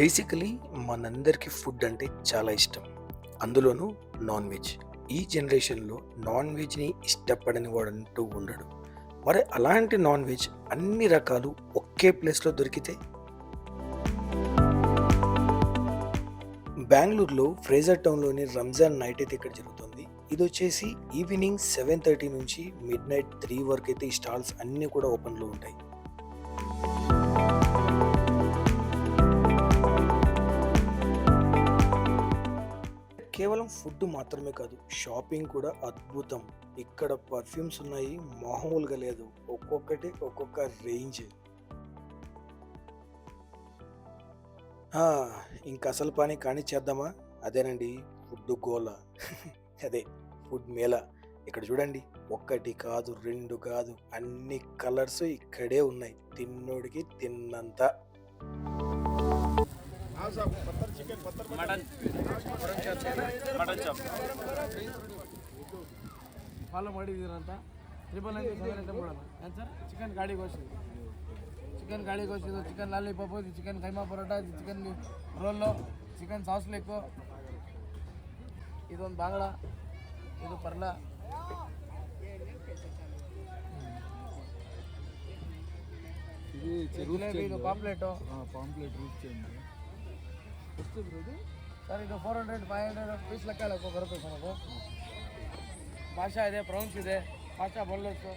Basically మనందరికీ food అంటే చాలా ఇష్టం. అందులోనూ నాన్ వెజ్. ఈ జనరేషన్‌లో నాన్ వెజ్‌ని ఇష్టపడని వాడంటూ ఉండడు. మరి అలాంటి నాన్ వెజ్ అన్ని రకాలు ఒకే ప్లేస్‌లో దొరికితే బెంగుళూరులో ఫ్రేజర్ టౌన్‌లోని రంజాన్ నైట్ అయితే ఇక్కడ జరుగుతుంది. ఇదొచ్చేసి ఈవినింగ్ 7:30 నుంచి మిడ్‌నైట్ 3 వరకైతే ఈ స్టాల్స్ అన్నీ కూడా ఓపెన్‌లో ఉంటాయి. కేవలం ఫుడ్ మాత్రమే కాదు, షాపింగ్ కూడా అద్భుతం. ఇక్కడ పర్ఫ్యూమ్స్ ఉన్నాయి, మామూలుగా లేదు. ఒక్కొక్కటి ఒక్కొక్క రేంజ్. ఆ! ఇంక అసలు పని కానిచ్చేద్దామా? అదేనండి, ఫుడ్ గోల. అదే ఫుడ్ మేళ. ఇక్కడ చూడండి, ఒక్కటి కాదు, 2 కాదు, అన్ని కలర్స్ ఇక్కడే ఉన్నాయి. తిన్నోడికి తిన్నంత. मटन मटन चॉप ಫಾಲೋ ಮಾಡಿದ್ದೀರಂತ 999 ಅಂತ ಬಿಡೋಣ ಏನು ಸರ್. ಚಿಕನ್ ಗಾಡಿ ಗೋಸಿದ್ದು, ಚಿಕನ್ ಗಾಡಿ ಗೋಸಿದ್ದು, chicken lollipop, chicken keema paratha, chicken roll, chicken shashlik, ಇದೊಂದು ಬಾಂಗ್ಳ, ಇದು ಪರ್ಲ, ಜಿಲೇಬಿ, ಇದು ಪಾಂಪ್ಲೆಟು. ಪಾಂಪ್ಲೆಟ್ ರೂಟ್ ಚೇಂಜ್ ಎಷ್ಟು ಇದು ಸರ್? ಇದು 400 500 ಪೀಸ್ ಲೆಕ್ಕ ಬರುತ್ತೆ ಸರ್. ಅದು ಭಾಷಾ ಇದೆ, ಪ್ರೌನ್ಸ್ ಇದೆ, ಭಾಷಾ ಬೊಲ್ಲಸ್ಸು.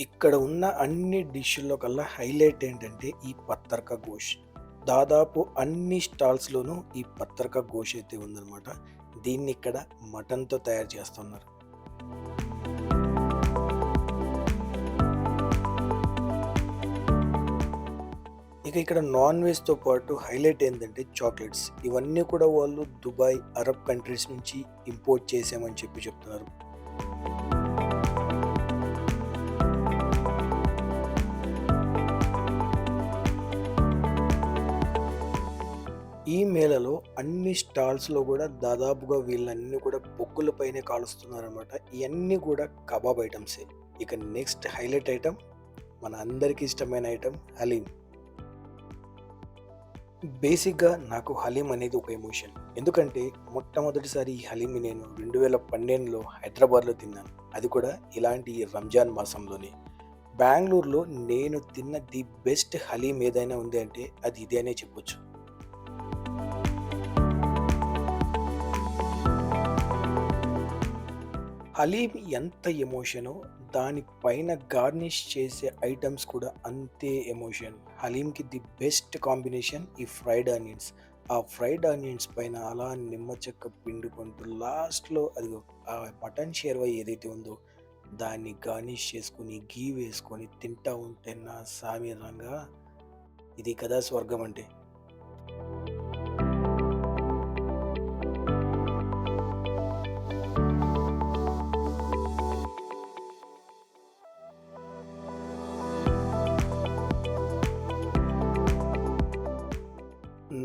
ఇక్కడ ఉన్న అన్ని డిష్‌ల్లో కల్లా హైలైట్ ఏంటంటే ఈ పత్తర్కా గోష్. దాదాపు అన్ని స్టాల్స్‌లోనూ ఈ పత్తర్కా గోష్ అయితే ఉందన్నమాట. దీన్ని ఇక్కడ మటన్‌తో తయారు చేస్తున్నారు. ఇక ఇక్కడ నాన్ వెజ్‌తో పాటు హైలైట్ ఏందంటే చాక్లెట్స్. ఇవన్నీ కూడా వాళ్ళు దుబాయ్, అరబ్ కంట్రీస్ నుంచి ఇంపోర్ట్ చేసామని చెప్తున్నారు. ఈ మేళలో అన్ని స్టాల్స్‌లో కూడా దాదాపుగా వీళ్ళన్నీ కూడా బొగ్గుల పైనే కాలుస్తున్నారనమాట. ఇయన్నీ కూడా కబాబ్ ఐటమ్సే. ఇక నెక్స్ట్ హైలైట్ ఐటమ్, మన అందరికీ ఇష్టమైన ఐటమ్ హలీం. బేసిక్‌గా నాకు హలీం అనేది ఒక ఎమోషన్. ఎందుకంటే మొట్టమొదటిసారి ఈ హలీంని నేను 2012లో హైదరాబాద్‌లో తిన్నాను. అది కూడా ఇలాంటి రంజాన్ మాసంలోనే. బెంగుళూరులో నేను తిన్న ది బెస్ట్ హలీం ఏదైనా ఉంది అంటే అది ఇదే అనే చెప్పొచ్చు. హలీం ఎంత ఎమోషనో దానిపైన గార్నిష్ చేసే ఐటమ్స్ కూడా అంతే ఎమోషన్. హలీంకి ది బెస్ట్ కాంబినేషన్ ఈ ఫ్రైడ్ ఆనియన్స్. ఆ ఫ్రైడ్ ఆనియన్స్ పైన అలా నిమ్మ చెక్క పిండుకుంటూ లాస్ట్లో అది ఆ మటన్ షేర్వా ఏదైతే ఉందో దాన్ని గార్నిష్ చేసుకొని గీ వేసుకొని తింటా ఉంటే నా సామి రంగా, ఇది కదా స్వర్గం అంటే.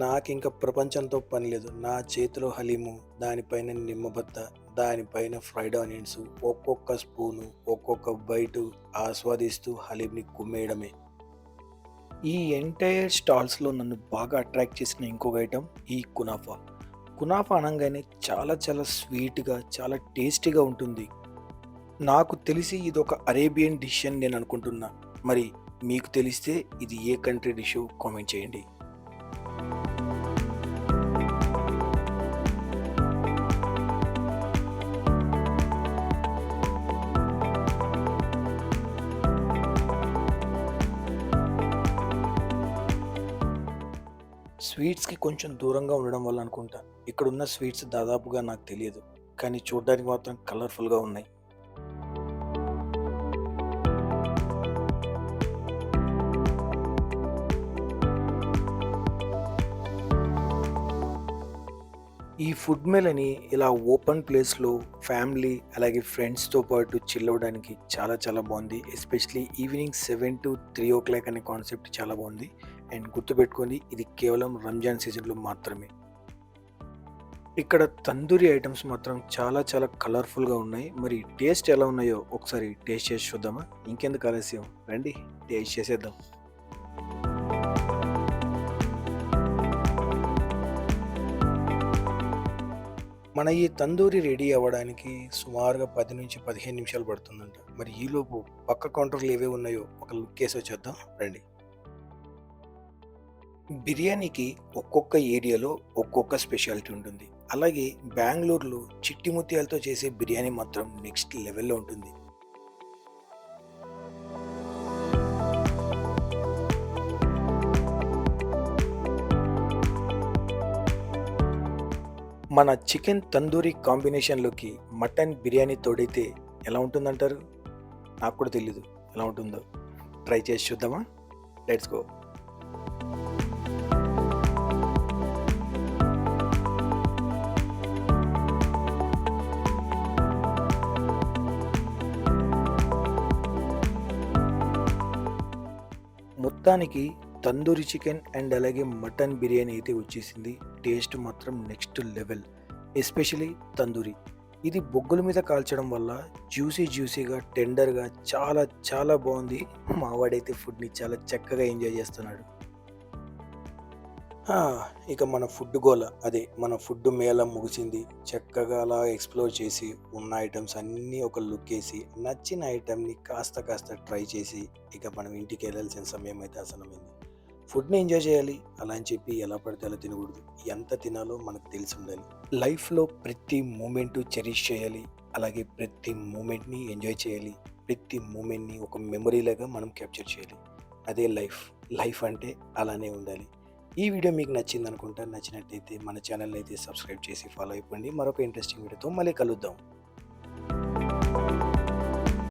నాకింక ప్రపంచంతో పని లేదు. నా చేతిలో హలీము, దానిపైన నిమ్మబత్త, దానిపైన ఫ్రైడ్ ఆనియన్స్, ఒక్కొక్క స్పూను, ఒక్కొక్క బైటు ఆస్వాదిస్తూ హలీంని కుమ్మేయడమే. ఈ ఎంటైర్ స్టాల్స్‌లో నన్ను బాగా అట్రాక్ట్ చేసిన ఇంకొక ఐటమ్ ఈ కునాఫా. కునాఫా అనంగానే చాలా చాలా స్వీట్‌గా, చాలా టేస్టీగా ఉంటుంది. నాకు తెలిసి ఇదొక అరేబియన్ డిష్ అని నేను అనుకుంటున్నా. మరి మీకు తెలిస్తే ఇది ఏ కంట్రీ డిషో కామెంట్ చేయండి. స్వీట్స్‌కి కొంచెం దూరంగా ఉండడం వల్ల అనుకుంటా, ఇక్కడున్న స్వీట్స్ దాదాపుగా నాకు తెలియదు. కానీ చూడ్డానికి మాత్రం కలర్‌ఫుల్‌గా ఉన్నాయి. ఈ ఫుడ్ మేళని ఇలా ఓపెన్ ప్లేస్‌లో ఫ్యామిలీ అలాగే ఫ్రెండ్స్‌తో పాటు చిల్ అవ్వడానికి చాలా చాలా బాగుంది. ఎస్పెషల్లీ ఈవినింగ్ 7-3 అనే కాన్సెప్ట్ చాలా బాగుంది. అండ్ గుర్తుపెట్టుకోండి, ఇది కేవలం రంజాన్ సీజన్లో మాత్రమే. ఇక్కడ తందూరి ఐటమ్స్ మాత్రం చాలా చాలా కలర్ఫుల్గా ఉన్నాయి. మరి టేస్ట్ ఎలా ఉన్నాయో ఒకసారి టేస్ట్ చేసి చూద్దామా? ఇంకెందుకు ఆలస్యం, రండి టేస్ట్ చేసేద్దాం. మన ఈ తందూరి రెడీ అవ్వడానికి సుమారుగా 10 నుంచి 15 నిమిషాలు పడుతుందంట. మరి ఈలోపు పక్క కౌంటర్లు ఏవే ఉన్నాయో ఒక లుక్ వేసి వచ్చేద్దాం రండి. బిర్యానీకి ఒక్కొక్క ఏరియాలో ఒక్కొక్క స్పెషాలిటీ ఉంటుంది. అలాగే బెంగళూరులో చిట్టి ముత్యాలతో చేసే బిర్యానీ మాత్రం నెక్స్ట్ లెవెల్లో ఉంటుంది. మన చికెన్ తందూరి కాంబినేషన్లోకి మటన్ బిర్యానీ తోడైతే ఎలా ఉంటుందంటారు? నాకు కూడా తెలీదు ఎలా ఉంటుందో. ట్రై చేసి చూద్దామా? Let's go. మొత్తానికి తందూరి చికెన్ అండ్ అలాగే మటన్ బిర్యానీ అయితే వచ్చేసింది. టేస్ట్ మాత్రం నెక్స్ట్ లెవెల్, ఎస్పెషలీ తందూరి. ఇది బొగ్గుల మీద కాల్చడం వల్ల జ్యూసీగా టెండర్గా చాలా చాలా బాగుంది. మావాడైతే ఫుడ్ని చాలా చక్కగా ఎంజాయ్ చేస్తున్నాడు. ఇక మన ఫుడ్ గోల, అదే మన ఫుడ్ మేళం ముగిసింది. చక్కగా అలా ఎక్స్ప్లోర్ చేసి ఉన్న ఐటమ్స్ అన్నీ ఒక లుక్ వేసి నచ్చిన ఐటమ్ని కాస్త ట్రై చేసి ఇక మనం ఇంటికి వెళ్ళాల్సిన సమయం అయితే ఆసనమైంది. ఫుడ్ని ఎంజాయ్ చేయాలి, అలా అని చెప్పి ఎలా పడితే అలా తినకూడదు. ఎంత తినాలో మనకు తెలిసి ఉండాలి. లైఫ్లో ప్రతి మూమెంట్ చెరిష్ చేయాలి, అలాగే ప్రతి మూమెంట్ని ఎంజాయ్ చేయాలి. ప్రతి మూమెంట్ని ఒక మెమరీలాగా మనం క్యాప్చర్ చేయాలి. అదే లైఫ్ అంటే అలానే ఉండాలి. ఈ వీడియో మీకు నచ్చింది అనుకుంటా. నచ్చినట్టయితే మన ఛానల్ని అయితే సబ్స్క్రైబ్ చేసి ఫాలో అయిపోండి. మరొక ఇంట్రెస్టింగ్ వీడియోతో మళ్ళీ కలుద్దాం.